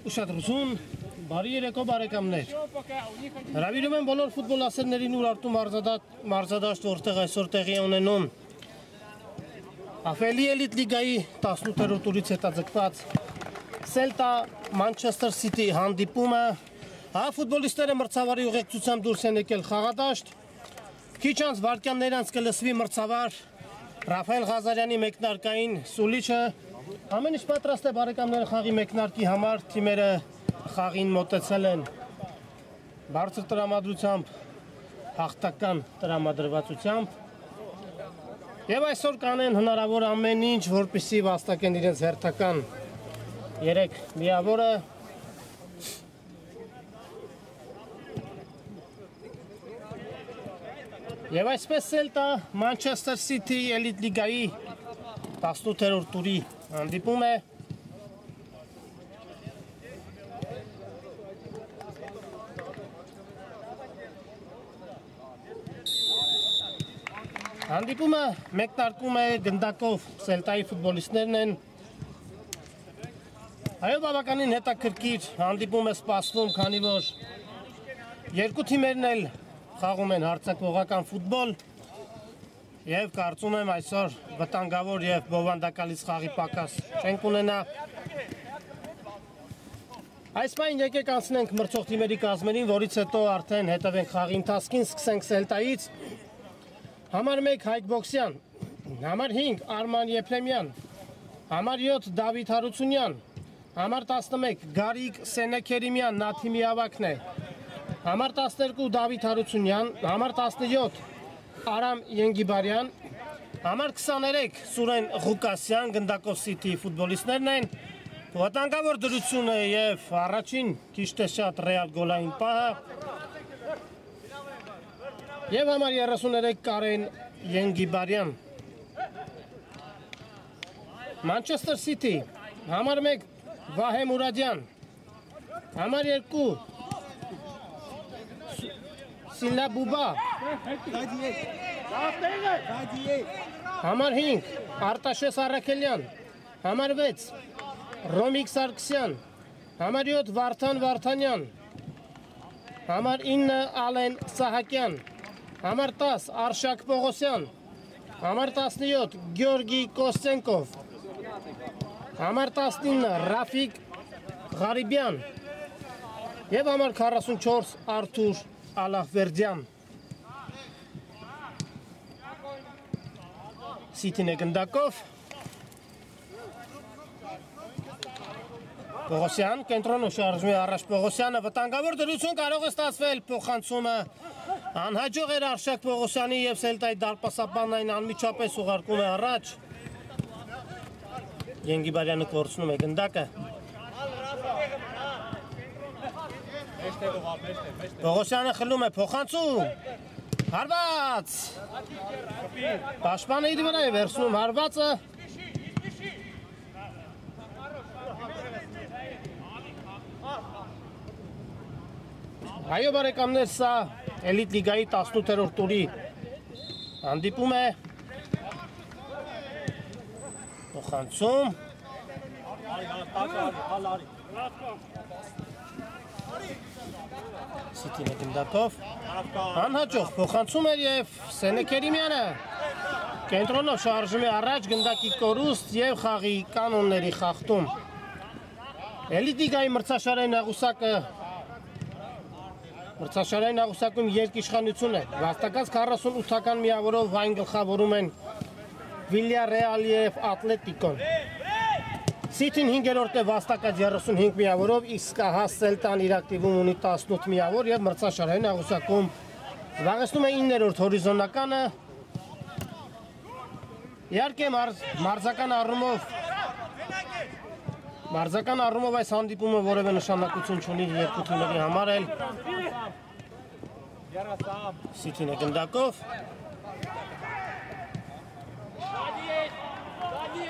Ուշադրություն, բարի երեկո բարեկամներ։ Հրավիրում եմ բոլոր ֆուտբոլ ասերներին Ուրարտու մարզադաշտ, որտեղ այսօր տեղի է ունենում Აფելի էլիտ լիգայի 18-րդ տուրից հետաձգված Celta Manchester City հանդիպումը, ֆուտբոլիստները մրցավարի ուղեկցությամբ դուրս են եկել խաղադաշտ։ Քիչ անց վայրկյաններ անց կլսվի մրցավար Ռաֆայել Ղազարյանի մեկնարկային սուլիչը։ Ամեն ինչ պատրաստ է բարեկամները խաղի մեկնարկի համար, թիմերը խաղին մոտեցել են բարձր տրամադրությամբ, հաղթական տրամադրվածությամբ եւ այսօր կանեն հնարավոր ամեն ինչ, որպեսզի վաստակեն իրենց հերթական 3 միավորը։ Եվ այսպես Celta Manchester City էլիտ լիգայի 18-րդ տուրի հանդիպում է։ Հանդիպումը մեկնարկում է գնդակով Celta-ի ֆուտբոլիստներն են։ Այո, բավականին հետաքրքիր հանդիպում է սպասվում, քանի որ երկու թիմերն էլ խաղում են հարձակվողական ֆուտբոլ եւ կարծում եմ այսօր վտանգավոր եւ բովանդակալից խաղի պակաս չենք ունենա։ Այս պայն եկեք անցնենք մրցող թիմերի կազմերին, որից հետո արդեն հետևենք խաղի ընթացքին, սկսենք Celta-ից։ Համար 1 Հայկ Բոքսյան, համար 5 Արման Եփրեմյան, համար 7 Դավիթ Հարությունյան, համար 11 Գարիկ Սենեքերիմյան, նա թիմի ավագն է, համար 12 Դավիթ Հարությունյան, համար 17 Արամ Ենգիբարյան, համար 23 Սուրեն Ղուկասյան, գնդակով City ֆուտբոլիստներն են, վտանգավոր դրությունը եւ առաջին քիչ թե շատ ռեալ գոլային պահը, եւ համար 33 Կարեն Ենգիբարյան։ Manchester City, համար 1 Վահե Մուրադյան, համար 2 Սիլա Բուբա, համար 5 Արտաշես Արաքելյան, համար 6 Ռոմիկ Սարգսյան, համար 7 Վարդան Վարդանյան, համար 9 Ալեն Սահակյան, համար 10 Արշակ Պողոսյան, համար 17 Գյորգի Կոստենկով, համար 19 Ռաֆիկ Ղարիբյան եւ համար 44 Արթուր Ալահվերդյան։ City-ն է գնդակով։ Պողոսյան, կենտրոնը շարժվում է առաջ Պողոսյանը, վտանգավոր դրություն կարող է ստացվել, փոխանցումը անհաջող էր Արշակ Պողոսյանի եւ Celta-ի դարպասաբանն այն անմիջապես ուղարկում է առաջ։ Ենգիբարյանը կորցնում է գնդակը։ Պողոսյանը խլում է, փոխանցում, հարված, պաշտպանը իր վրա է վերցնում հարվածը, այո բարեկամներ, սա էլիտ լիգայի 18-րդ տուրի հանդիպում է, փոխանցում, City-ն է գնդակով, անհաջող փոխանցում էր եւ Սենեքերիմյանը կենտրոնով շարժում է առաջ, գնդակի կորուստ եւ խաղի կանոնների խախտում։ Էլիտ լիգայի մրցաշարային աղյուսակում երկիշխանություն է, վաստակած 48-ական միավորով այն գլխավորում են Վիլյարեալ եւ Ատլետիկոն։ City-ն 5-րդ է վաստակած 35 միավորով, իսկ հաս Celta-ն իր ակտիվում ունի 18 միավոր եւ մրցաշարային աղյուսակում զբաղեցնում է 9-րդ հորիզոնականը։ Իհարկե մարզական առումով Մարզական առումով այս հանդիպումը որևէ նշանակություն չունի երկու թիմերի համար էլ։ Սիթին է գնդակով։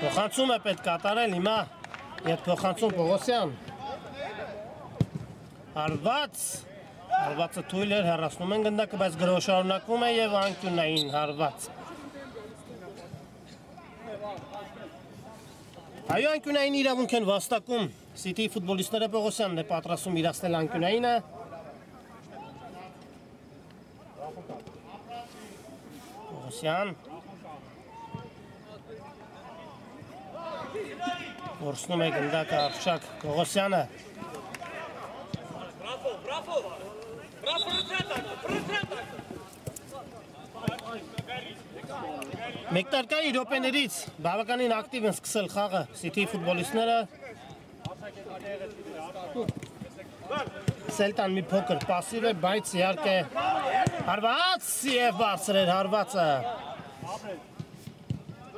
Փոխանցում է պետք կատարել հիմա ետ փոխանցում Պողոսյան։ Հարվածը թույլ էր, հեռացնում են գնդակը, բայց գրոհ շարունակվում է և անկյունային հարված։ Այո, անկյունային իրավունք են վաստակում Սիթիի ֆուտբոլիստները Պողոսյանն է պատրաստում իրացնել անկյունայինը։ Պողոսյան որսնում է գնդակը Արշակ Պողոսյանը։ Մեկտարկայի րոպեներից բավականին ակտիվ են սկսել խաղը Սիթիի ֆուտբոլիստները։ Սելտան մի փոքր պասիվ է, բայց իհարկե հարված և բարձր էր հարվածը։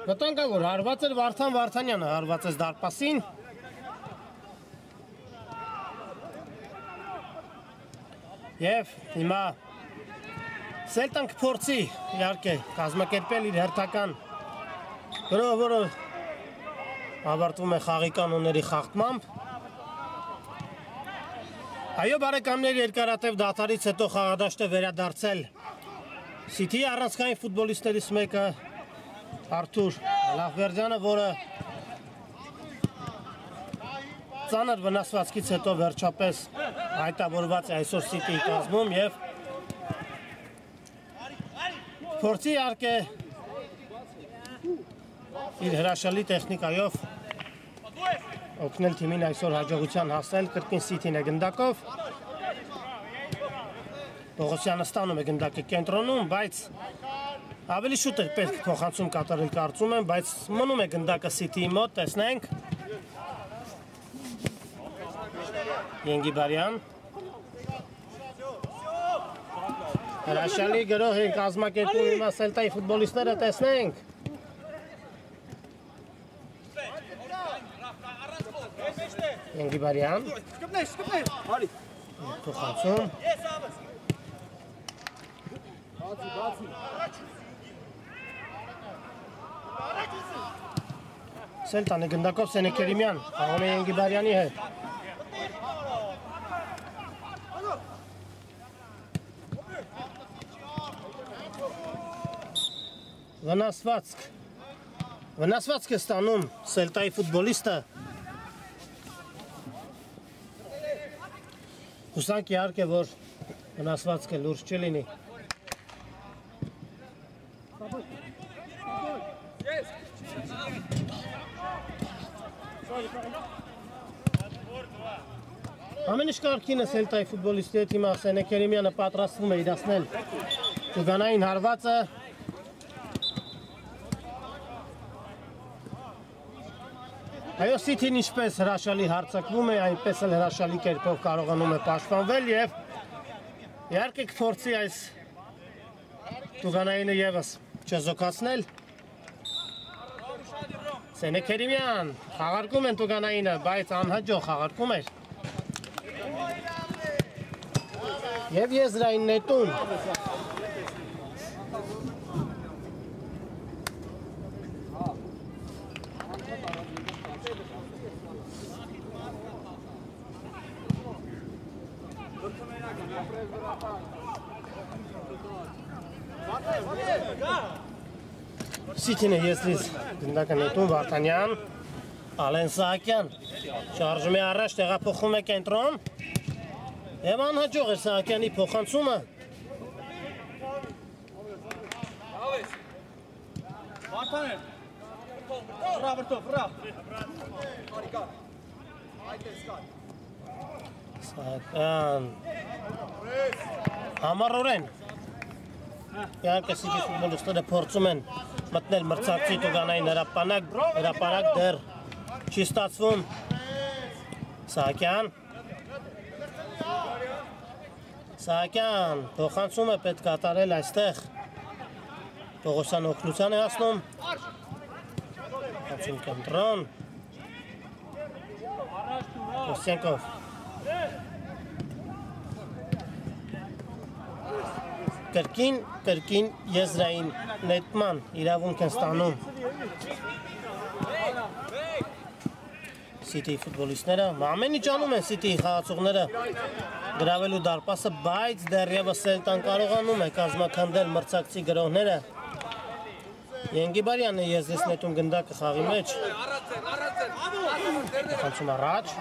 Վտանգավոր հարված էր Վարդան Վարդանյանը, հարվածեց դարպասին։ Եվ հիմա Սելտան կփորձի իհարկե կազմակերպել իր հերթական գրոհը, որը ավարտվում է խաղի կանոնների խախտմամբ։ Այո, բարեկամներ, երկարատև դադարից հետո խաղադաշտ է վերադարձել Սիթիի առանցքային ֆուտբոլիստներից մեկը Արթուր Լախվերդյանը, որը ծանր վնասվածքից հետո վերջապես հայտավորված է այսօր Սիթիի կազմում և փորձի իհարկե իր հրաշալի տեխնիկայով օգնել թիմին այսօր հաջողության հասնել, կրկին Սիթին է գնդակով։ Պողոսյանը ստանում է գնդակը կենտրոնում, բայց ավելի շուտ է պետք փոխանցում կատարել կարծում եմ, բայց մնում է գնդակը Սիթիի մոտ, տեսնենք։ Ենգիբարյան հրաշալի գրոհ են կազմակերպում հիմա Սելտայի ֆուտբոլիստները, տեսնենք։ Ենգիբարյան փոխանցում Սելտան է գնդակով Սենեքերիմյան, խաղում է Ենգիբարյանի հետ։ Վնասվածք է ստանում Սելտայի ֆուտբոլիստը։ Հուսանք իհարկե, որ վնասվածքը լուրջ չլինի։ Ամեն ինչ կարգին է Սելտայի ֆուտբոլիստի հետ հիմա Սենեքերիմյանը պատրաստվում է իրացնել ճուգանային հարվածը։ Այո, Սիթին ինչպես հրաշալի հարձակվում է, այնպես էլ հրաշալի կերպով կարողանում է պաշտպանվել և իհարկե կփորձի այս ճուգանայինը ևս չզոքացնել։ Սենեքերիմյան խաղարկում են ճուգանայինը, բայց անհաջող խաղարկում էր։ Եվ եզրային նետում։ Սիթին է եզրից գնդակը նետում Վարդանյան, Ալեն Սահակյան շարժում է առաջ, տեղափոխում է կենտրոն և անհաջող էր Սահակյանի փոխանցումը։ Սահակյան համառորեն իհարկե Սիթի ֆուտբոլիստները փորձում են մտնել մրցակցի ճուգանային հրապարակ դեռ չի ստացվում։ Սահակյան փոխանցումը պետք կատարել այստեղ Պողոսյան օգնության է հասնում։ Փոխանցում կենտրոն։ Կոստենկով կրկին եզրային նետման իրավունք են ստանում City ֆուտբոլիստները, ամեն ինչ անում են City խաղացողները գրավելու դարպասը, բայց դեռևս Սելտան կարողանում է կազմաքանդել մրցակցի գրողները Ենգիբարյանն է եզրից նետում գնդակը խաղի մեջ Խանցում առաջ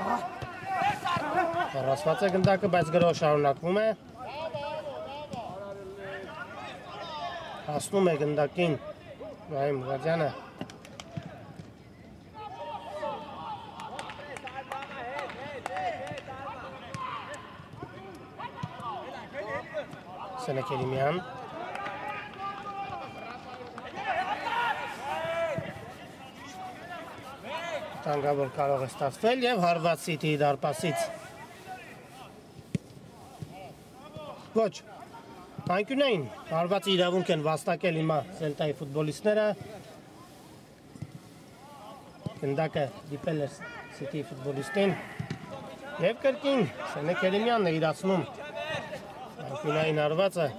Հեռացված է գնդակը, բայց գրող շարունակվում է Հասնում է գնդակին Ռահիմ Մուրադյանը Սենեկ Էլիմյան Տանգավոր կարող է ստացվել և հարված City-ի դարպասից Ոչ Անկյունային, հարված իրավունք են վաստակել հիմա Սելտայի ֆուտբոլիստները Գնդակը դիպել է City ֆուտբոլիստին և կրկին Սենեկ Էլիմյանն է իրացնում Անկյունային հարվածը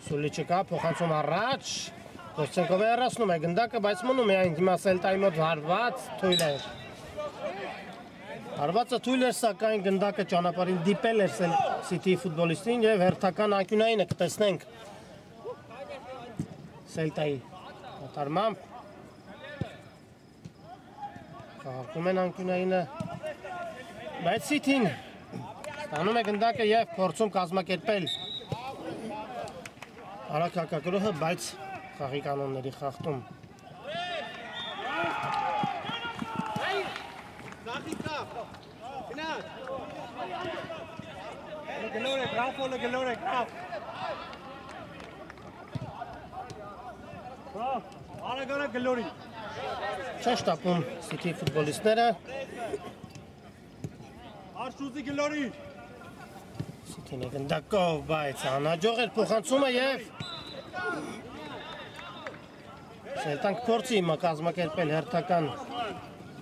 Սուլիչը կա, փոխանցում առաջ Կոստենկովը հեռացնում է գնդակը, բայց մնում է այն հիմա Սելտայի մոտ հարված թույլ է Հարվածը թույլ էր, սակայն գնդակը ճանապարհին դիպել էր City ֆուտբոլիստին և հերթական անկյունայինը կտեսնենք Սելտայի կատարմամբ Խաղարկում են անկյունայինը Բայց City-ն ստանում է գնդակը և փորձում կազմակերպել Արագ հակակրողը, բայց խաղի կանոնների խախտում Չէ շտապում City ֆուտբոլիստները City-ն է գնդակով, բայց անհաջող էր փոխանցումը և Սելտան կփորձի հիմա կազմակերպել հերթական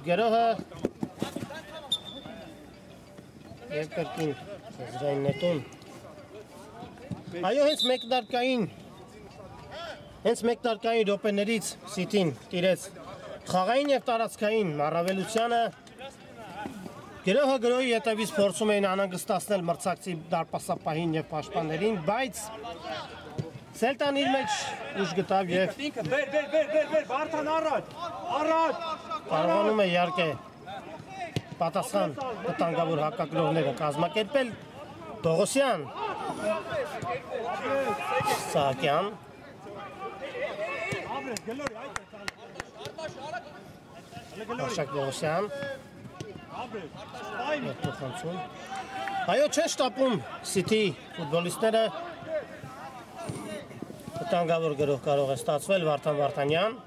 գրողը և կրկին եզրային նետում Այո, հենց մեկ դարկային րոպեներից City-ն տիրեց խաղային և տարածքային առավելությանը Գրողը գրողի ետևից փորձում էին անհանգստացնել մրցակցի դարպասապահին և պաշտպաններին, բայց Սելտան իր մեջ ուժ գտավ և կարողանում է իհարկե պատասխան վտանգավոր հակակրողները կազմակերպել Պողոսյան Սահակյան Արշակ Պողոսյան Այո, չեն շտապում City ֆուտբոլիստները վտանգավոր գրող կարող է ստացվել Վարդան Վարդանյան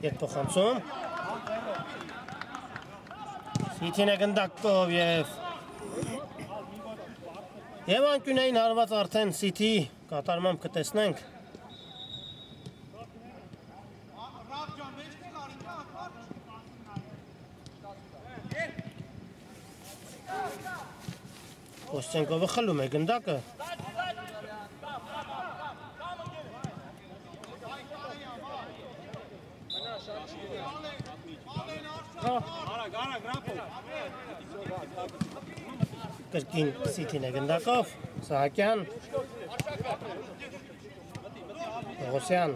Եթփոխանցում City-ն է գնդակով և անկյունային հարված արդեն City կատարմամբ կտեսնենք Կոստենկովը խլում է գնդակը Կրկին City-ն է գնդակով Սահակյան Պողոսյան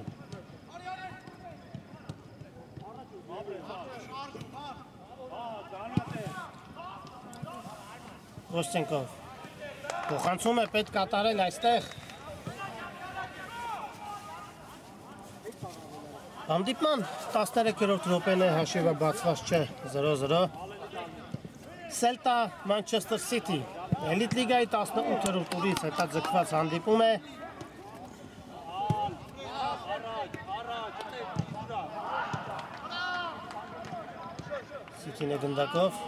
Կոստենկով Փոխանցում է պետք կատարել այստեղ Հանդիպման 13-րդ րոպեն է հաշիվը բացված չէ 0-0 Սելտա Մանչեսթեր Սիթի Էլիտ լիգայի 18-րդ տուրից հետաձգված հանդիպում է Սիթին է գնդակով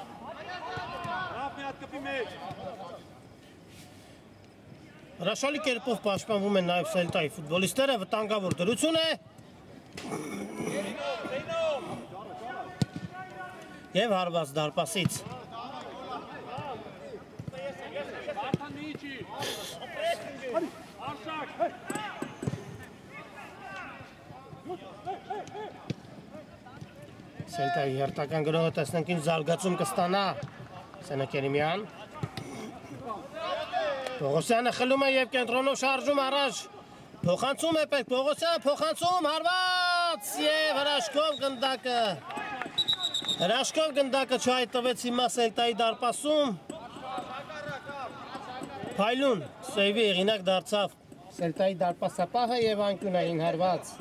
Հրաշալի կերպով պաշտպանվում են նաև Սելտայի ֆուտբոլիստները, վտանգավոր դրություն է Եվ հարված դարպասից։ Սելտայի հերթական գրողը տեսնենք ինչ զարգացում կստանա Սենա Կերիմյան։ Պողոսյանը խլում է և կենտրոնով շարժում առաջ։ Փոխանցում է պետք, Պողոսյան փոխանցում, հարված և հրաշքով գնդակը չհայտնվեց հիմա Սելտայի դարպասում։ Փայլուն սեյվի եղինակ դարձավ Սելտայի դարպասապահը և անկյունային հարված։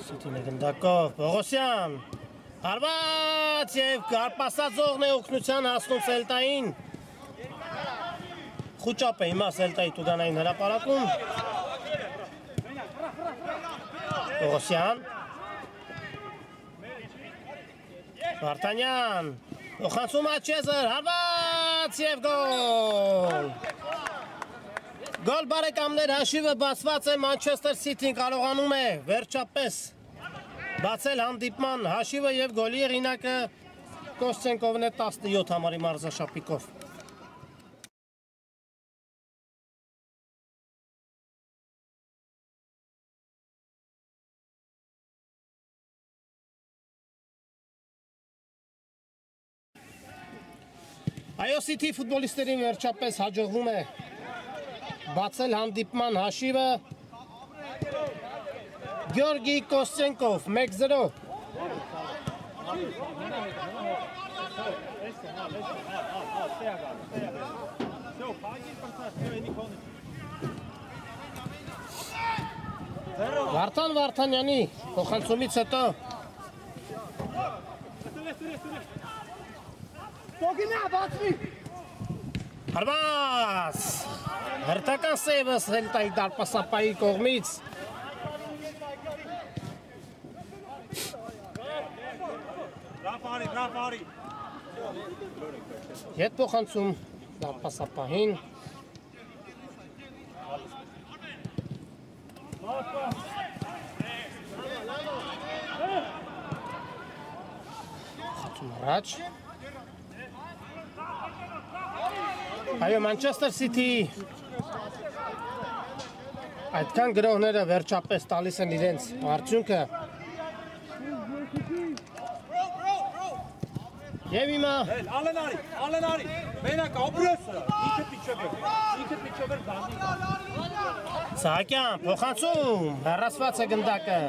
Սիթին է գնդակով, Պողոսյան, հարված և կարպասածողն է օգնության հասնում Սելտային։ Խուճապ է հիմա Սելտայի տուգանային հրապարակում։ Պողոսյան, Վարդանյան, փոխանցում Աչեզր, հարված և գոլ։ Գոլ բարեկամներ, հաշիվը բացված է, Մանչեսթեր Սիթին կարողանում է վերջապես բացել հանդիպման հաշիվը և գոլի եղինակը Կոստենկովն է 17 համարի մարզաշապիկով։ Այո, Սիթի ֆուտբոլիստերին վերջապես հաջողվում է բացել հանդիպման հաշիվը Գյորգի Կոստենկով 1-0։ Վարդան Վարդանյանի փոխանցումից հետո հարված հերթական սեյվը Սելտայի դարպասապահի կողմից։ Ետ փոխանցում դարպասապահին։ Խաթում առաջ։ Այո, Մանչեսթեր Սիթի այդքան գրողները վերջապես տալիս են իրենց արդյունքը։ Եվ հիմա Ալենարի, մենակ ապրես սրա, ինքը պիչոբեր բանդի։ Սահակյան, փոխանցում, հեռացված է գնդակը։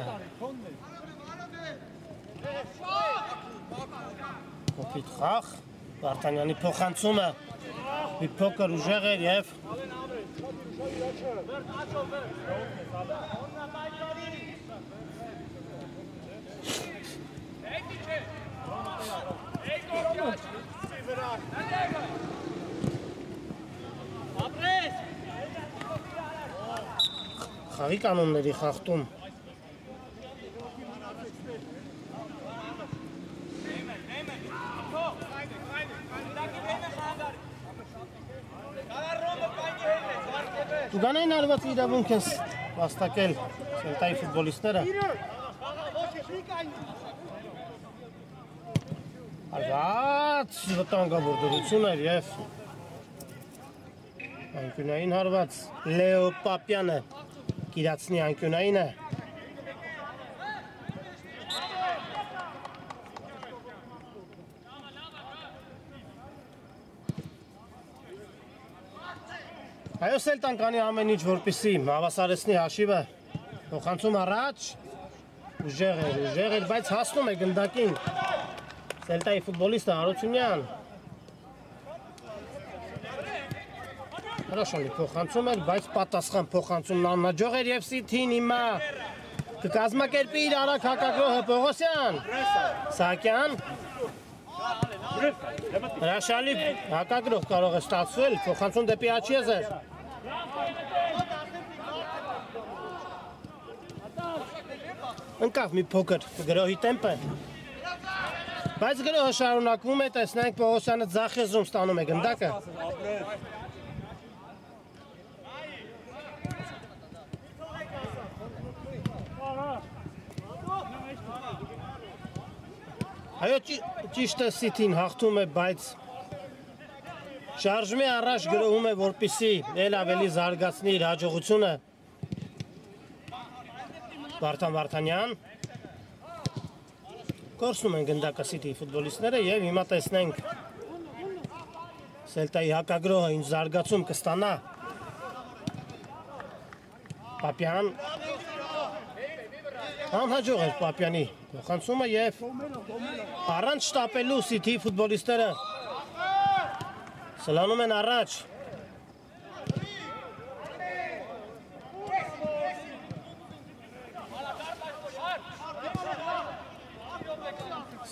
Կոպիտ խաղ, Վարդանյանի փոխանցումը մի փոքր ուժեղ էր և խաղի կանոնների խախտում։ Տուգանային արված իրավունք են վաստակել Սելտայի ֆուտբոլիստները։ Արված վտանգավոր դրություն էր և անկյունային հարված Լեո Պապյանը կիրացնի անկյունայինը։ Այո, Սելտան կանի ամեն ինչ, որպեսզի հավասարեցնի հաշիվը։ Փոխանցում առաջ, ուժեղ էր, բայց հասնում է գնդակին Սելտայի ֆուտբոլիստը Հարությունյան։ Հրաշալի փոխանցում էր, բայց պատասխան փոխանցումն անհաջող էր և Սիթին հիմա կկազմակերպի իր արագ հակագրողը Պողոսյան։ Սահակյան։ Հրաշալի հակագրող կարող է ստացվել, փոխանցում դեպի Աչեզեր։ Ընկավ մի փոքր գրոհի տեմպը։ Բայց գրոհը շարունակվում է, տեսնենք Պողոսյանը ձախ եզրում ստանում է գնդակը։ Այո, ճիշտ է Սիթին հաղթում է, բայց շարժմի առաջ գրոհում է, որպեսզի էլ ավելի զարգացնի իր հաջողությունը։ Վարդան Վարդանյան կորցնում են գնդակը Սիթիի ֆուտբոլիստները եւ հիմա տեսնենք Սելտայի հակագրոհը ինչ զարգացում կստանա։ Պապյան անհաջող էր Պապյանի փոխանցումը եւ առանց շտապելու Սիթիի ֆուտբոլիստները սլանում են առաջ։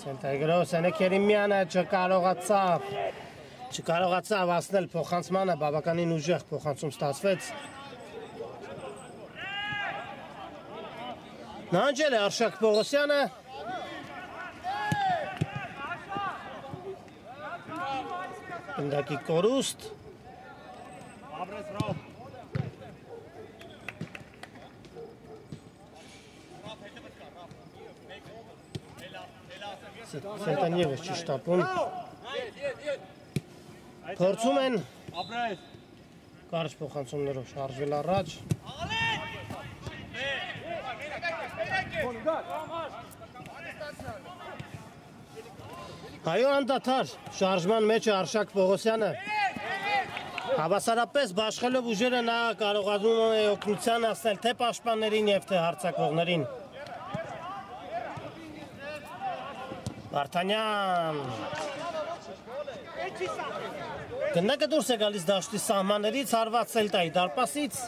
Սելտայի գրոհը Սենեկ Երեմյանը չկարողացավ հասնել փոխանցմանը, բավականին ուժեղ փոխանցում ստացվեց։ Նահանջել է Արշակ Պողոսյանը։ Գնդակի կորուստ։ Սելտան ևս չի շտապում։ Փորձում են կարճ փոխանցումներով շարժվել առաջ։ Այո, անդադար շարժման մեջ է Արշակ Պողոսյանը։ Հավասարապես բաշխելով ուժերը նա կարողանում է օգնության հասնել թե պաշտպաններին եւ թե հարձակվողներին։ Վարդանյան գնդակը դուրս է գալիս դաշտի սահմաններից, հարված Սելտայի դարպասից։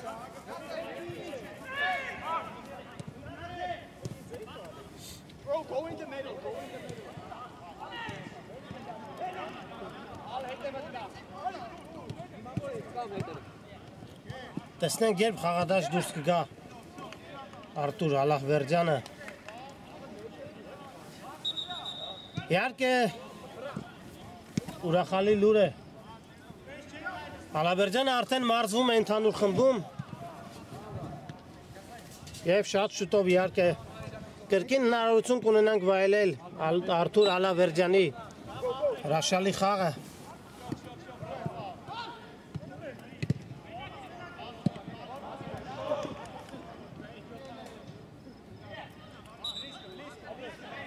Տեսնենք երբ խաղադաշտ դուրս կգա Արտուր Ալլահվերդյանը։ Իհարկե ուրախալի լուր է։ Ալլահվերդյանը արդեն մարզվում է ընդհանուր խմբում եւ շատ շուտով իհարկե կրկին հնարավորություն կունենանք վայելել Արտուր Ալլահվերդյանի հրաշալի խաղը։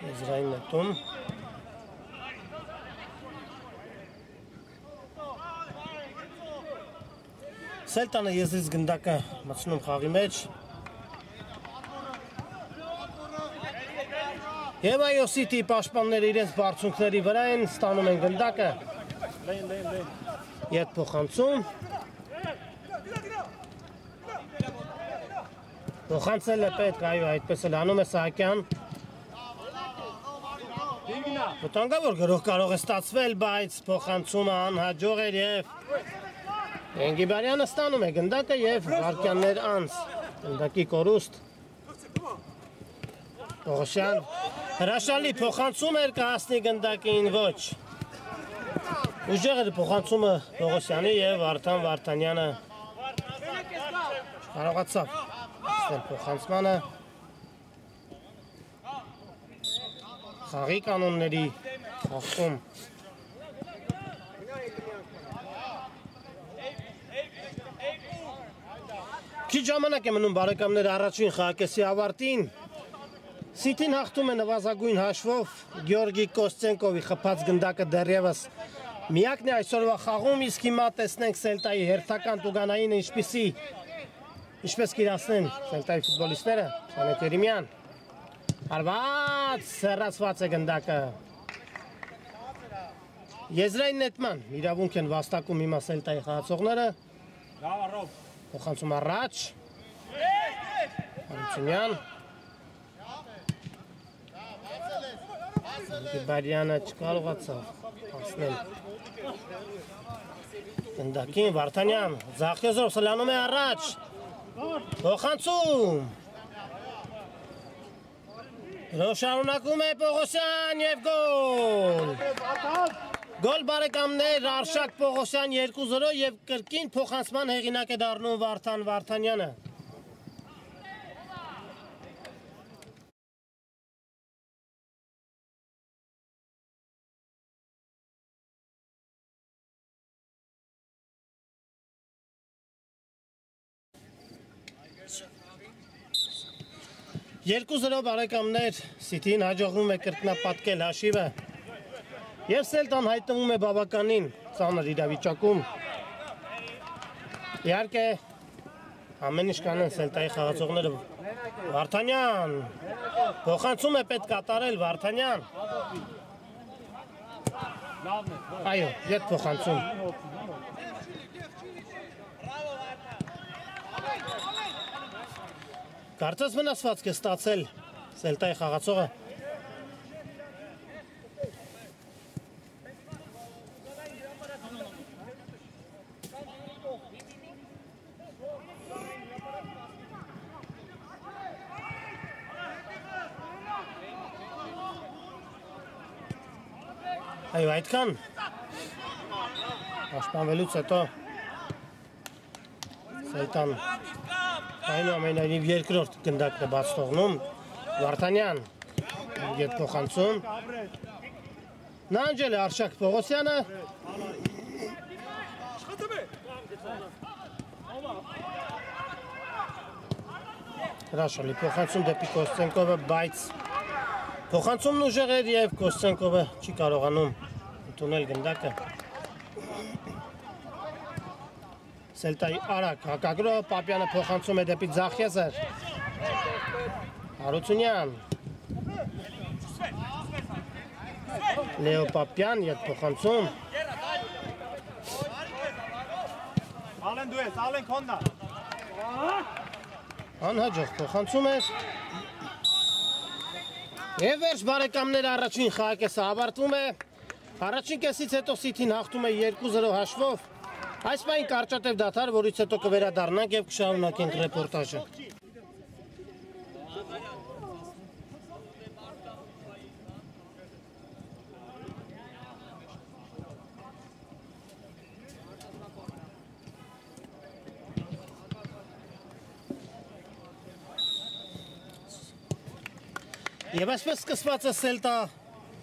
Եզրային նետում։ Սելտանը եզրից գնդակը մտցնում խաղի մեջ։ Եվ այո Սիթի պաշտպանները իրենց բարձունքների վրա են, ստանում են գնդակը։ Ետ փոխանցում։ Փոխանցել է պետք, այո, այդպես էլ անում է Սահակյան։ Վտանգավոր գրոհ կարող է ստացվել, բայց փոխանցումը անհաջող էր եւ Ենգիբարյանը ստանում է գնդակը եւ վարկյաններ անց գնդակի կորուստ։ Պողոսյան հրաշալի փոխանցում էր, կհասնի գնդակին ոչ։ Ուժեղ էր փոխանցումը Պողոսյանի եւ Վարդան Վարդանյանը կարողացավ ստել փոխանցմանը։ Խաղի կանոնների խախտում։ Քիչ ժամանակ է մնում բարեկամներ առաջին խաղակեսի ավարտին։ Սիթին հաղթում է նվազագույն հաշվով Գեորգի Կոստենկովի խփած գնդակը դեռևս միակն է այսօրվա խաղում, իսկ հիմա տեսնենք Սելտայի հերթական տուգանայինը ինչպես կիրացնեն Սելտայի ֆուտբոլիստները։ Սենեկ Երեմյան արված հեռացված է գնդակը։ Եզրային նետման իրավունք են վաստակում հիմա Սելտայի խաղացողները։ Փոխանցում առաջ։ Հարությունյան։ Գիբարյանը չկարողացավ հասնել գնդակին։ Վարդանյան ձախ եզրով սլանում է առաջ։ Փոխանցում։ Շարունակում է Պողոսյան և գոլ։ Գոլ բարեկամներ Արշակ Պողոսյան 2-0 և կրկին փոխանցման հեղինակ է դառնում Վարդան Վարդանյանը։ Երկու 0 բարեկամներ Սիթիին հաջողվում է կրկնապատկել հաշիվը և Սելտան հայտնվում է բավականին ծանր իրավիճակում։ Իհարկե ամեն ինչ կանեն Սելտայի խաղացողները։ Վարդանյան փոխանցում է պետք կատարել Վարդանյան։ Այո, ետ փոխանցում։ Կարծես վնասվածք է ստացել Սելտայի խաղացողը։ Այո, այդքան պաշտպանվելուց հետո Սելտան այնուամենայնիվ երկրորդ գնդակն է բաց թողնում Վարդանյան ետ փոխանցում նանջել է Արշակ Պողոսյանը հրաշալի փոխանցում դեպի Կոստենկովը, բայց փոխանցումն ուժեղ էր և Կոստենկովը չի կարողանում ընդունել գնդակը։ Սելտայի արագ հակագրոհ Պապյանը փոխանցում է դեպի Ձախեզեր։ Հարությունյան։ Լեո Պապյան ետ փոխանցում։ Ալեն դու ես, ալեն քոննա։ Անհաջող փոխանցում է։ Եվ վերջ բարեկամներ առաջին խաղակեսը ավարտվում է։ Առաջին կեսից հետո Սիթին հաղթում է 2-0 հաշվով։ Այս պահին կարճատև դադար, որից հետո կվերադառնանք և կշարունակենք ռեպորտաժը։ Եվ այսպես սկսված է Սելտա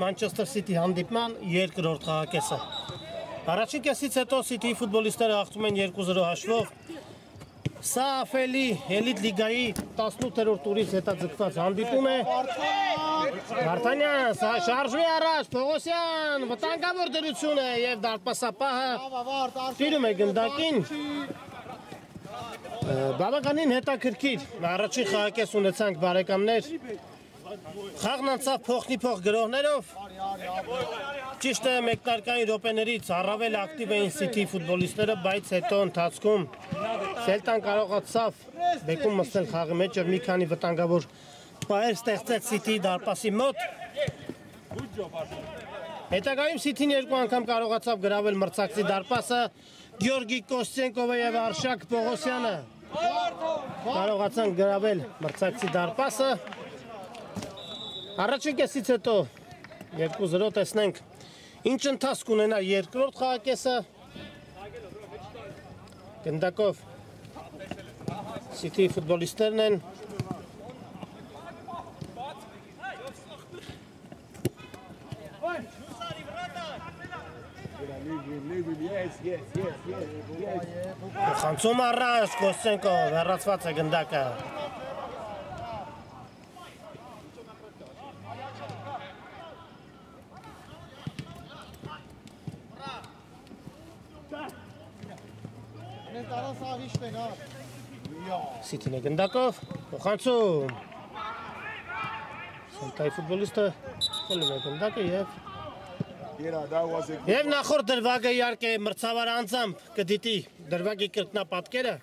Մանչեսթեր Սիթի հանդիպման երկրորդ խաղակեսը։ Առաջին կեսից հետո Սիթիի ֆուտբոլիստները հաղթում են 2-0 հաշվով։ Սա ԱՖԵԼ-ի էլիտ լիգայի 18-րդ տուրից հետաձգված հանդիպում է։ Վարդանյան շարժվի առաջ, Պողոսյան, վտանգավոր դրություն է և դարպասապահը տիրում է գնդակին։ Բավականին հետաքրքիր առաջին խաղակես ունեցանք բարեկամներ։ Խաղն անցավ փոխնիփոխ գրոհներով։ Ճիշտ է մեկնարկային րոպեներից առավել ակտիվ էին Սիթի ֆուտբոլիստները, բայց հետո ընթացքում Սելտան կարողացավ բեկում մտնել խաղի մեջ և մի քանի վտանգավոր պահեր ստեղծեց Սիթիի դարպասի մոտ։ Հետագայում Սիթին երկու անգամ կարողացավ գրավել մրցակցի դարպասը Գյորգի Կոստենկովը և Արշակ Պողոսյանը կարողացան գրավել մրցակցի դարպասը։ Առաջին կեսից հետո 2-0 տեսնենք ինչ ընթացք ունենա երկրորդ խաղակեսը։ Գնդակով Սիթիի ֆուտբոլիստներն են։ Խանցում առաջ Կոստենկով, հեռացված է գնդակը։ Սիթին է գնդակով, փոխանցում։ Սելտայի ֆուտբոլիստը խլում է գնդակը և նախորդ դրվագը իհարկե մրցավար անձամբ կդիտի դրվագի կրկնապատկերը։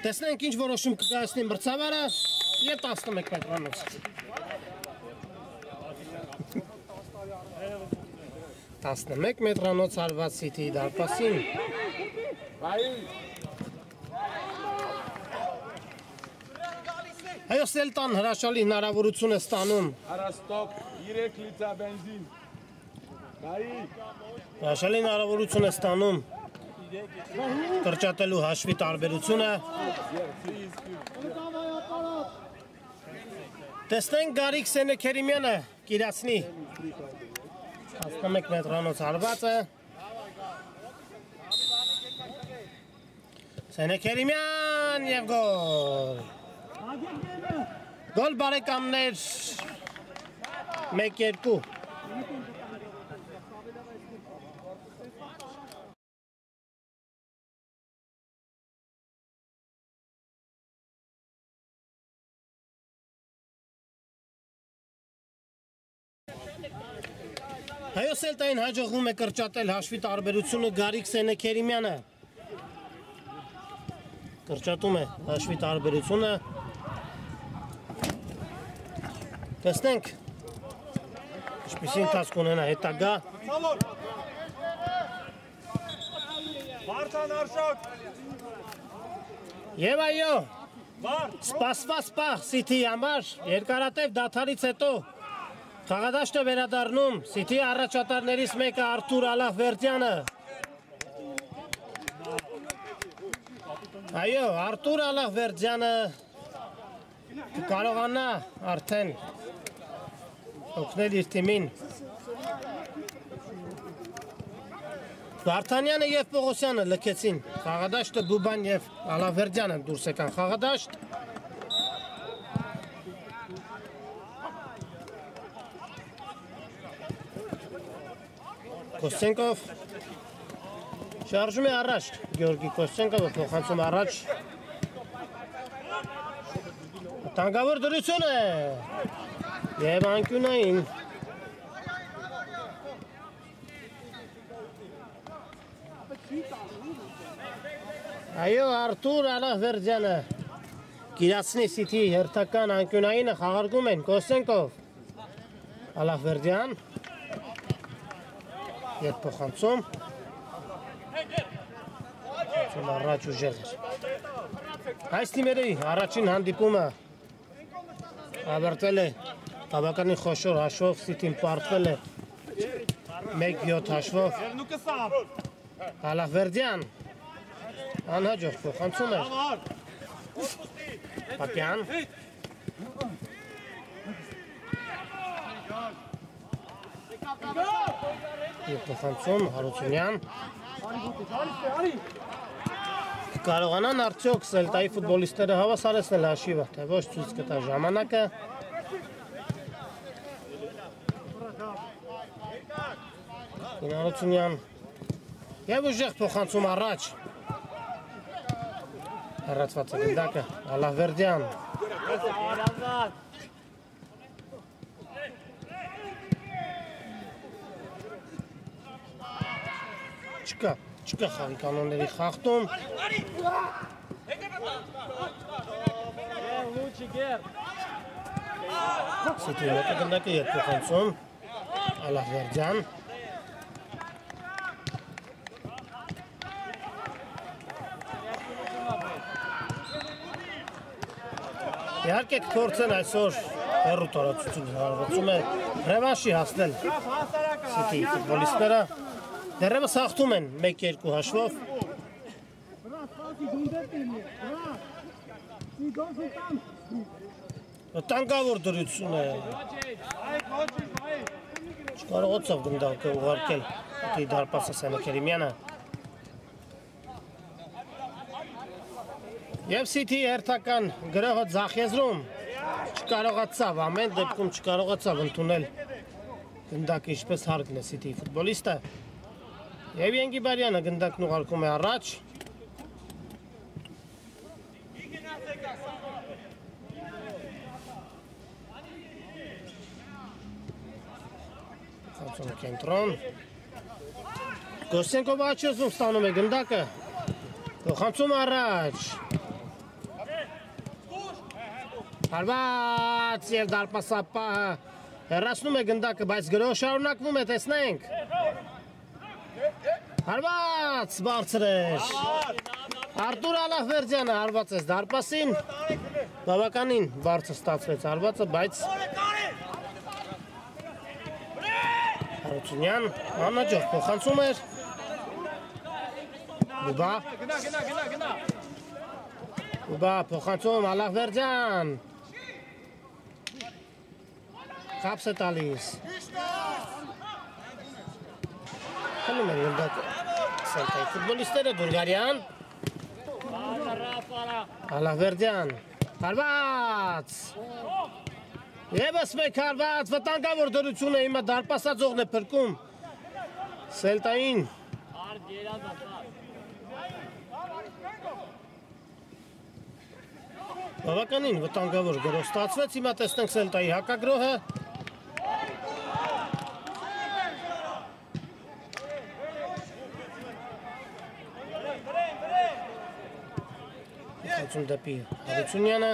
Տեսնենք ինչ որոշում կկայացնի մրցավարը և 11 մետրանոց։ 11 մետրանոց հարված Սիթիի դարպասին։ Այո, Սելտան հրաշալի հնարավորություն է ստանում։ Արաստոկ 3 լիտր բենզին։ Բարի։ Հրաշալի հնարավորություն է ստանում կրճատելու հաշվի տարբերությունը։ Տեսնենք Գարիկ Սենեքերիմյանը կիրացնի 11 մետրանոց հարվածը։ Սենեքերիմյան և գոլ։ Գոլ բարեկամներ 1-2։ Հայո Սելտային հաջողվում է կրճատել հաշվի տարբերությունը Գարիկ Սենեքերիմյանը։ Կրճատում է հաշվի տարբերությունը։ Տեսնենք ինչպիսի ընթացք ունենա հետագա։ Վարդան Արշակ։ Եվ այո, Վարդ։ սպասված պահ Սիթիի համար երկարատև դադարից հետո խաղադաշտը վերադառնում Սիթիի առաջատարներից մեկը Արթուր Ալլահվերդյանը։ Այո, Արթուր Ալլահվերդյանը կարողանա արդեն օգնել իր թիմին։ Վարդանյանը և Պողոսյանը լքեցին խաղադաշտը, Բուբան և Ալլահվերդյանը դուրս եկան խաղադաշտ։ Կոստենկով շարժում է առաջ, Գյորգի Կոստենկովը փոխանցում առաջ։ Տանգավոր դրություն է և անկյունային։ Այո, Արթուր Ալլահվերդյանը կիրացնի Սիթիի հերթական անկյունայինը, խաղարկում են Կոստենկով, Ալլահվերդյան և փոխանցում առաջ ուժեղ էր։ Այս թիմերի առաջին հանդիպումը ավարտվել է բավականին խոշոր հաշվով, Սիթին պարտվել է 1-7 հաշվով։ Ալլահվերդյան անհաջող փոխանցում էր Պապյան։ Եվ փոխանցում Հարությունյան։ Կարողանան արդյոք Սելտայի ֆուտբոլիստները հավասարեցնել հաշիվը, թե ոչ ցույց կտա ժամանակը։ Հարությունյան և ուժեղ փոխանցում առաջ։ Հեռացված է գնդակը, Ալլահվերդյան։ Չկա խաղի կանոնների խախտում։ Սիթիի մեկը գնդակը և փոխանցում Ալլահվերդյան։ Իհարկե կփորձեն այսօր հեռու տարածություն հարվածում է ռևանշի հասնել Սիթիի ֆուտբոլիստները։ Դեռևս հաղթում են 1-2 հաշվով։ Տանգավոր դրություն է։ Չկարողացավ գնդակը ուղարկել Սիթիի դարպասը Սենեքերիմյանը։ Եվ Սիթիի հերթական գրողը ձախեզրում չկարողացավ, ամեն դեպքում չկարողացավ ընդունել գնդակը ինչպես հարկն է Սիթիի ֆուտբոլիստը։ Եվ Ենգիբարյանը գնդակն ուղարկում է առաջ։ Խացում կենտրոն։ Կոստենկովը աչոզում ստանում է գնդակը։ Փոխանցում առաջ։ Հարված և դարպասապահը հեռացնում է գնդակը, բայց գրող շարունակվում է, տեսնենք։ Հարված բարձր էր։ Արտուր Ալլահվերդյանը հարված է դարպասին, բավականին բարձր ստացվեց հարվածը, բայց Հարությունյան անհաջող փոխանցում էր, Ուբա փոխանցում Ալլահվերդյան, խապս է տալիս, հնում են գնդակ Սելտայի ֆուտբոլիստերը, Դուրգարյան, Ալլահվերդյան, հարված, եվս մեկ հարված, վտանգավոր դրություն է հիմա դարպասածողն է փրկում Սելտային, բավականին վտանգավոր գրով ստացվեց, հիմա տեսնենք Սելտայի հակագրոհը, դեպի Հարությունյանը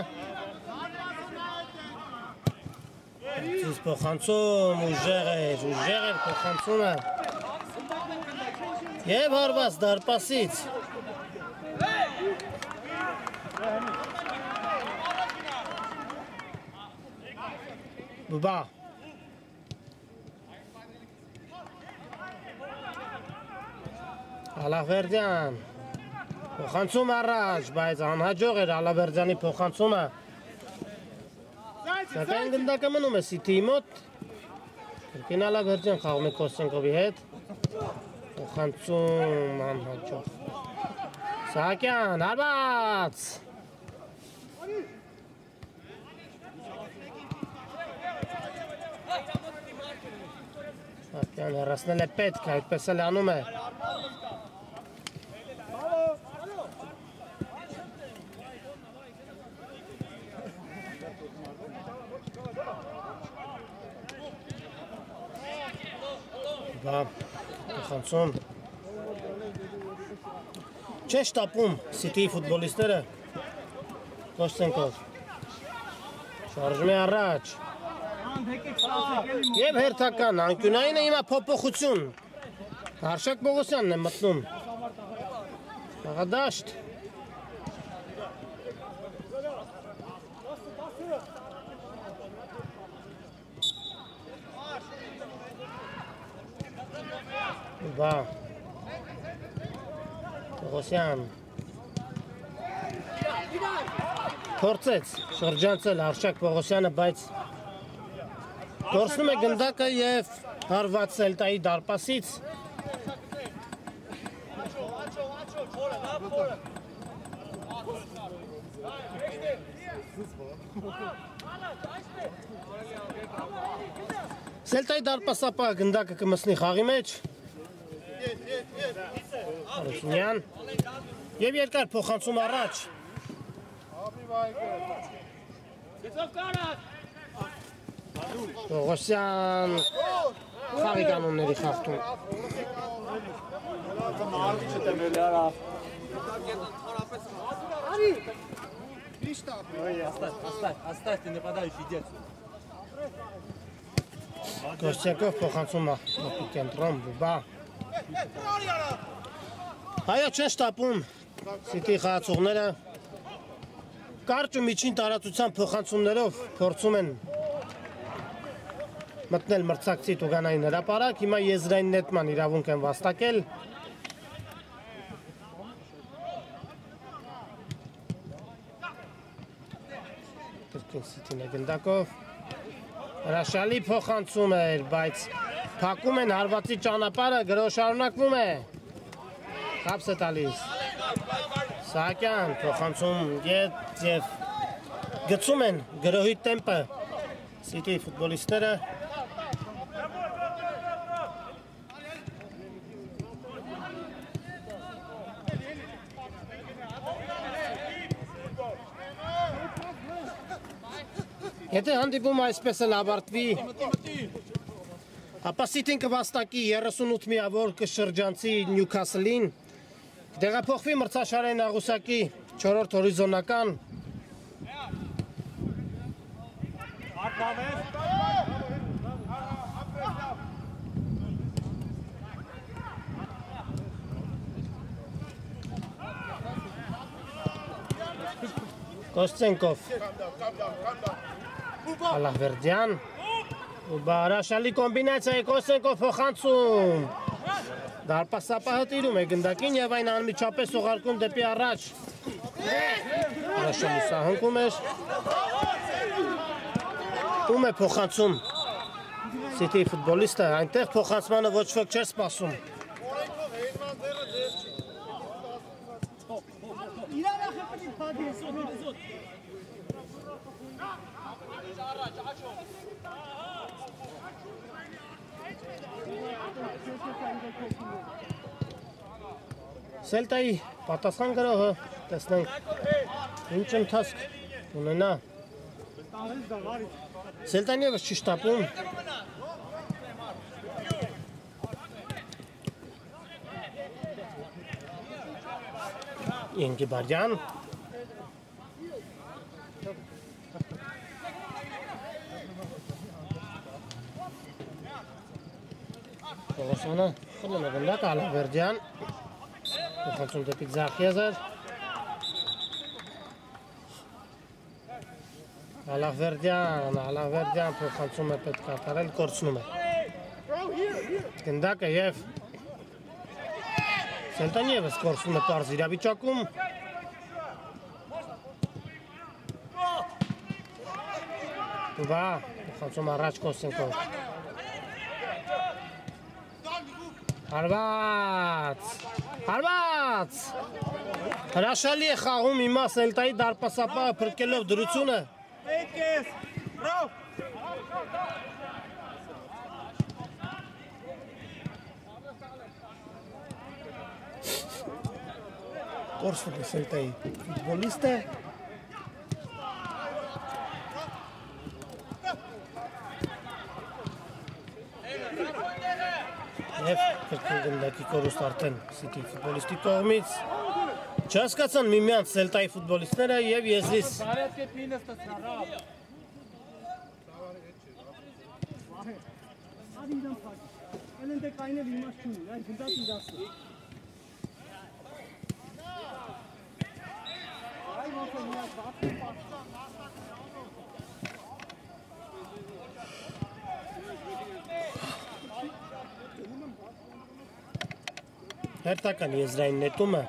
Ցույց փոխանցում ուժեղ էր փոխանցումը Եվ հարված դարպասից Բուբա Ալլահվերդյան Փոխանցում առաջ, բայց անհաջող էր Ալլահվերդյանի փոխանցումը Սակայն գնդակը մնում է Սիթիի մոտ Կրկին Ալլահվերդյան խաղում է Կոստենկովի հետ Փոխանցում անհաջող Սահակյան, հարված Սահակյան հեռացնել է պետք, այդպես էլ անում է Փոխանցում Չէ շտապում Սիթիի ֆուտբոլիստները Կոստենկով Շարժում է առաջ Եվ հերթական անկյունային է հիմա փոփոխություն Արշակ Պողոսյանն է մտնում Աղադաշտ Բա Պողոսյան Փորձեց շրջանցել Արշակ Պողոսյանը, բայց Կորսնում է գնդակը և հարված Սելտայի դարպասից Սելտայի դարպասապահը գնդակը կմսնի խաղի մեջ Հարությունյան և երկար փոխանցում առաջ Պողոսյան խաղի կանոնների խախտում Оставь, ты нападающий детство. Կոստենկով փոխանցում է կենտրոն Բուբա Հայո չեն շտապում Սիթիի խաղացողները կարճ ու միջին տարածության փոխանցումներով փորձում են մտնել մրցակցի տուգանային հրապարակ հիմա եզրային նետման իրավունք են վաստակել Կրկին Սիթին է գնդակով Հրաշալի փոխանցում էր, բայց փակում են հարվածի ճանապարհը, գրոհ շարունակվում է։ Խապս է տալիս։ Սահակյան փոխանցում եւ գցում են գրոհի տեմպը Սիթիի ֆուտբոլիստները։ Եթե հանդիպումը այսպես էլ ավարտվի, ապա Սիթին կվաստակի 38 միավոր կշրջանցի Նյուքասլին, կտեղափոխվի մրցաշարային աղյուսակի 4-րդ հորիզոնական Կոստենկով Ալավերդյան Բարաշալի կոմբինացիա է Կոստենկով փոխանցում Դարպասապահը տիրում է գնդակին և այն անմիջապես ուղարկում դեպի առաջ Բարաշալի սահնքում էր Ում է փոխանցում Սիթի ֆուտբոլիստը այնտեղ փոխանցմանը ոչ ոք չէր սպասում Սելտայի պատասխան գրողը տեսնենք ինչ ընթացք ունենա Սելտան ևս չի շտապում Ենգիբարյան Պողոսյանը խլում է գնդակ Ալավերդյան Փոխանցում դեպի Զախիեզեր Ալավերդյան փոխանցում է պետք կատարել կորցնում է Գնդակը և Սելտան ևս կորցնում է պարզ իրավիճակում Տուվա փոխանցում առաջ Կոստենկով Հարված Հրաշալի է խաղում հիմա Սելտայի դարպասապահը փրկելով դրությունը Կորցնում է Սելտայի ֆուտբոլիստը Եվ կրկին գնդակի կորուստ արդեն Սիթի ֆուտբոլիստի կողմից Չհասկացան միմյանց Սելտայի ֆուտբոլիստները և եզրից Հերթական եզրային նետումը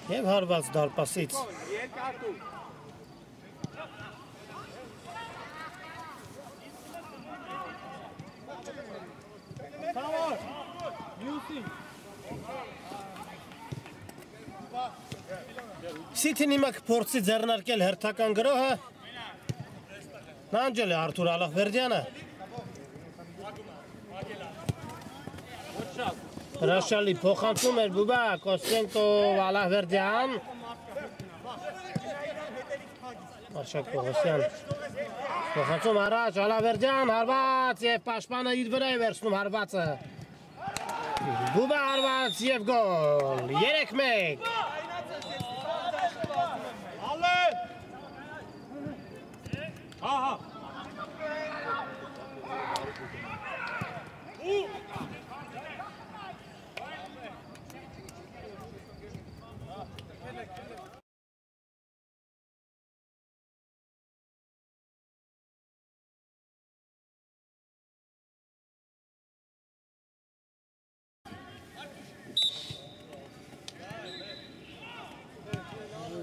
Եվ հարված դարպասից Սիթին հիմա կփորձի ձեռնարկել հերթական գրոհը Նանջել է Արթուր Ալավերդյանը Հրաշալի փոխանցում էր Բուբա Կոստենկով Ալավերդյան Արշակ Պողոսյան Փոխանցում առաջ Ալավերդյան հարված և պաշտպանը իր վրա է վերցնում հարվածը Բուբա հարված և գոլ 3-1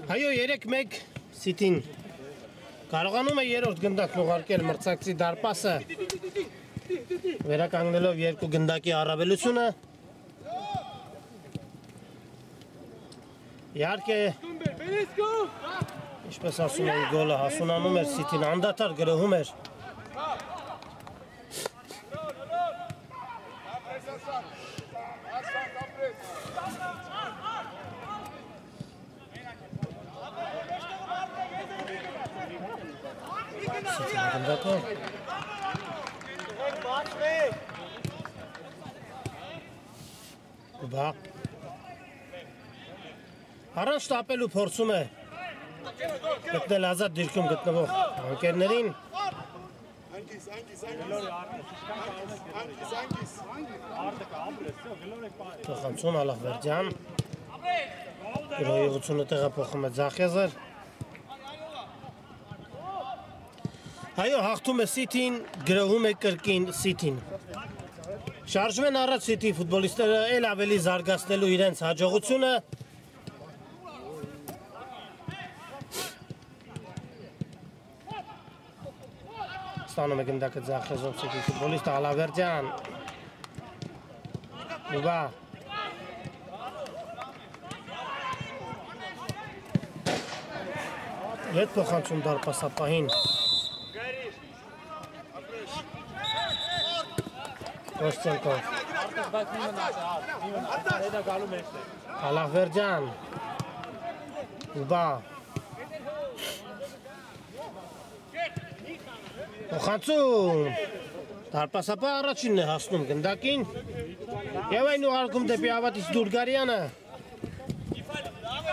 Հայո 3-1 Սիթին Կարողանում է երրորդ գնդակն ուղարկել մրցակցի դարպասը վերականգնելով երկու գնդակի առավելությունը Իհարկե ինչպես ասում են գոլը հասունանում էր Սիթին անդադար գրոհում էր Առանց շտապելու փորձում է գտնել ազատ դիրքում գտնվող անկերներին Փոխանցում Ալախվերդյան։ Գրոյողությունը տեղափոխում է Ձախեզեր։ Այո, հաղթում է Սիթին, գրոհում է կրկին Սիթին։ Շարժում են առաջ Սիթի ֆուտբոլիստները էլ ավելի զարգացնելու իրենց հաջողությունը։ Ստանում է գնդակը Ձախեզով Սիթի ֆուտբոլիստը Ալավերդյան։ Ուբա։ Ետ փոխանցում դարպասապահին։ Կոստենկով։ Ալավերդյան։ Ուբա։ Փոխանցում։ Դարպասապահը առաջինն է հասնում գնդակին։ Եվ այն ուղարկում դեպի Ավատից Դուրգարյանը։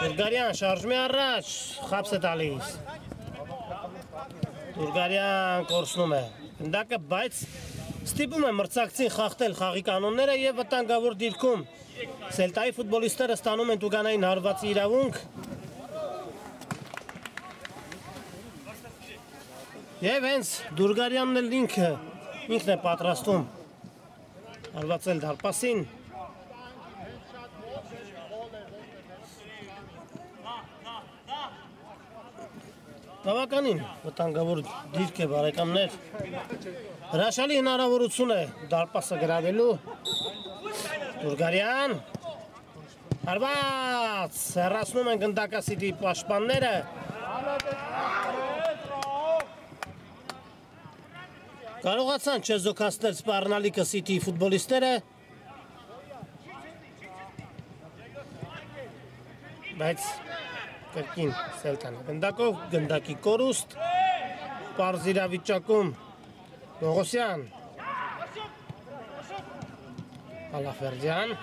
Դուրգարյան շարժում է առաջ, խապս է տալիս։ Դուրգարյան կորցնում է գնդակը, բայց ստիպում է մրցակցին խախտել խաղի կանոնները և վտանգավոր դիրքում Սելտայի ֆուտբոլիստները ստանում են տուգանային հարվածի իրավունք և հենց Դուրգարյանն էլ ինքն է պատրաստում հարվածել դարպասին։ Բավականին վտանգավոր դիրք է բարեկամներ։ Հրաշալի հնարավորություն է դարպասը գրավելու։ Դուրգարյան։ Հարված։ Հեռացնում են գնդակասիտի պաշտպանները։ Կարողացան չեզոքացնել սպառնալիքը Սիթիի ֆուտբոլիստները, բայց կրկին Սելտան գնդակով, գնդակի կորուստ, պարզ իրավիճակում Պողոսյան, Ալախվերդյան,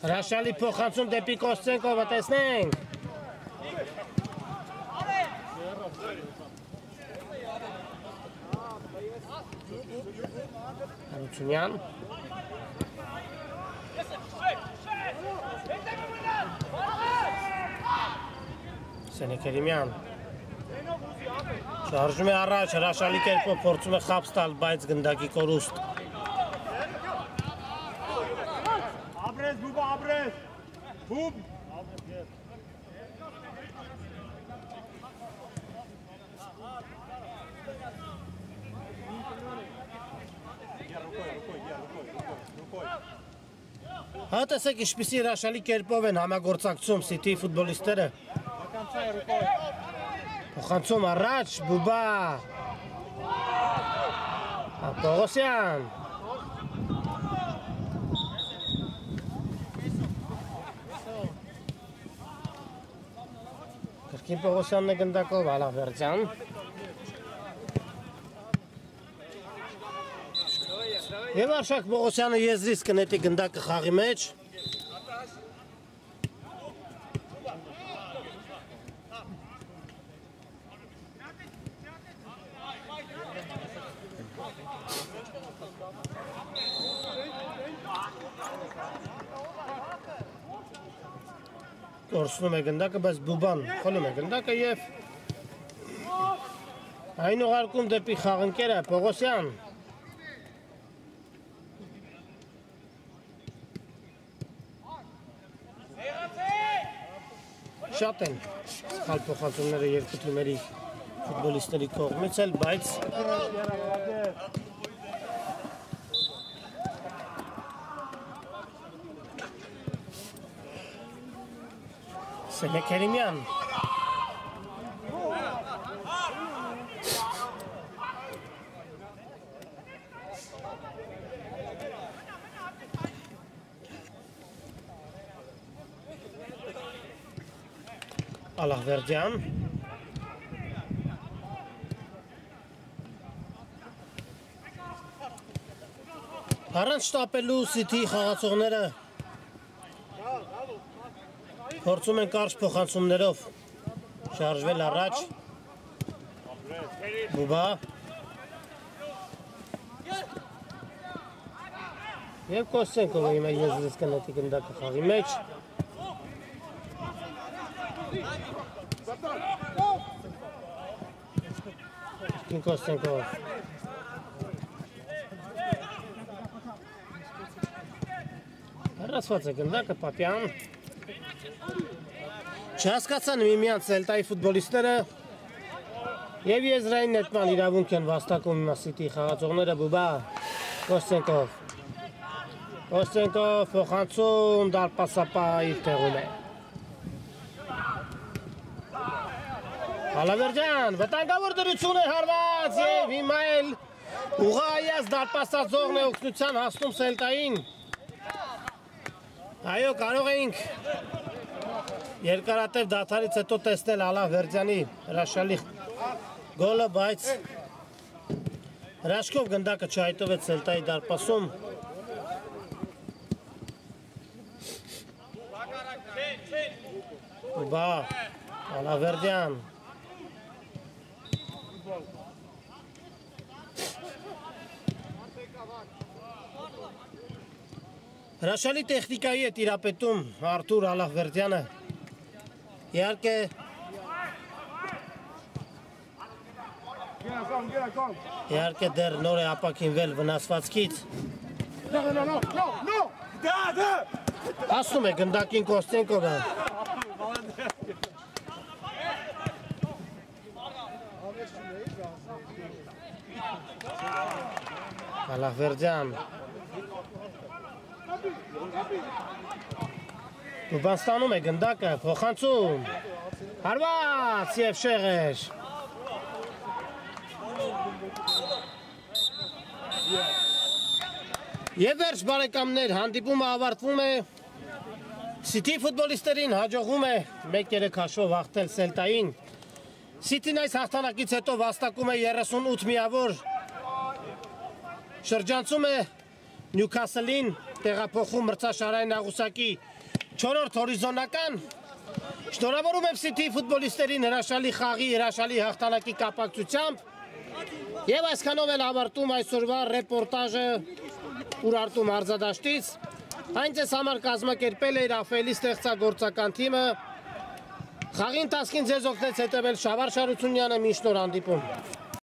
հրաշալի փոխանցում դեպի Կոստենկովը, տեսնենք։ Հարությունյան։ Սենեքերիմյան։ Շարժում է առաջ, հրաշալի կերպով փորձում է խապս տալ, բայց գնդակի կորուստ։ Աբրես, բուբա, աբրես։ Բուբ։ Հա տեսեք ինչպիսի հրաշալի կերպով են համագործակցում Սիթիի ֆուտբոլիստները։ Փոխանցում առաջ, Բուբա։ Պողոսյան։ Կրկին Պողոսյանն է գնդակով, Ալախվերդյան։ Եվ Արշակ Պողոսյանը եզրից կնետի գնդակը խաղի մեջ։ Կորցնում է գնդակը, բայց Բուբան խլում է գնդակը և այն ուղարկում դեպի խաղընկերը Պողոսյան։ Շատ են սխալ փոխանցումները երկու թիմերի ֆուտբոլիստների կողմից էլ, բայց Սենեքերիմյան։ Ալախվերդյան։ Առանց շտապելու Սիթիի խաղացողները փորձում են կարճ փոխանցումներով շարժվել առաջ։ Բուբա։ Եվ Կոստենկովը հիմա եզրից կնետի գնդակը խաղի մեջ։ Կոստենկով։ Հեռացված է գնդակը Պապյան։ Չհասկացան միմյանց Սելտայի ֆուտբոլիստները և եզրային նետման իրավունք են վաստակում հիմա Սիթիի խաղացողները Բուբա Կոստենկով։ Կոստենկով փոխանցում դարպասապա իր տեղում է։ Հալավերջյան, վտանգավոր դրություն է հարված և հիմա էլ ուղղայաց դարպասածողն է օգնության հասնում Սելտային։ Այո, կարող էինք երկարատև դադարից հետո տեսնել Հալավերջյանի հրաշալի գոլը, բայց հրաշքով գնդակը չհայտվեց Սելտայի դարպասում։ Բա, Հալավերջյան։ Հրաշալի տեխնիկայի է տիրապետում Արթուր Հալավերջյանը։ Իհարկե դեռ նոր է ապաքինվել վնասվածքից։ Հասնում է գնդակին Կոստենկովը։ Հալավերջյան։ Բուբան ստանում է գնդակը, փոխանցում, հարված և շեղեր։ Եվ վերջ բարեկամներ, հանդիպումը ավարտվում է, Սիթի ֆուտբոլիստերին հաջողում է 1-3 հաշվով հաղթել Սելտային։ Սիթին այս հաղթանակից հետո վաստակում է 38 միավոր, շրջանցում է Նյուքասլին, տեղափոխում մրցաշարային աղյուսակի 4-րդ հորիզոնական։ Շնորհավորում եմ Սիթի ֆուտբոլիստերին հրաշալի խաղի, հրաշալի հաղթանակի կապակցությամբ։ Եվ այսքանով էլ ավարտում այսօրվա ռեպորտաժը Ուրարտու մարզադաշտից։ Այն ձեզ համար կազմակերպել է Ռաֆայելի ստեղծագործական թիմը։ Խաղի ընթացքին ձեզ օգնեց հետևել Շավարժ Հարությունյանը, մինչ նոր հանդիպում։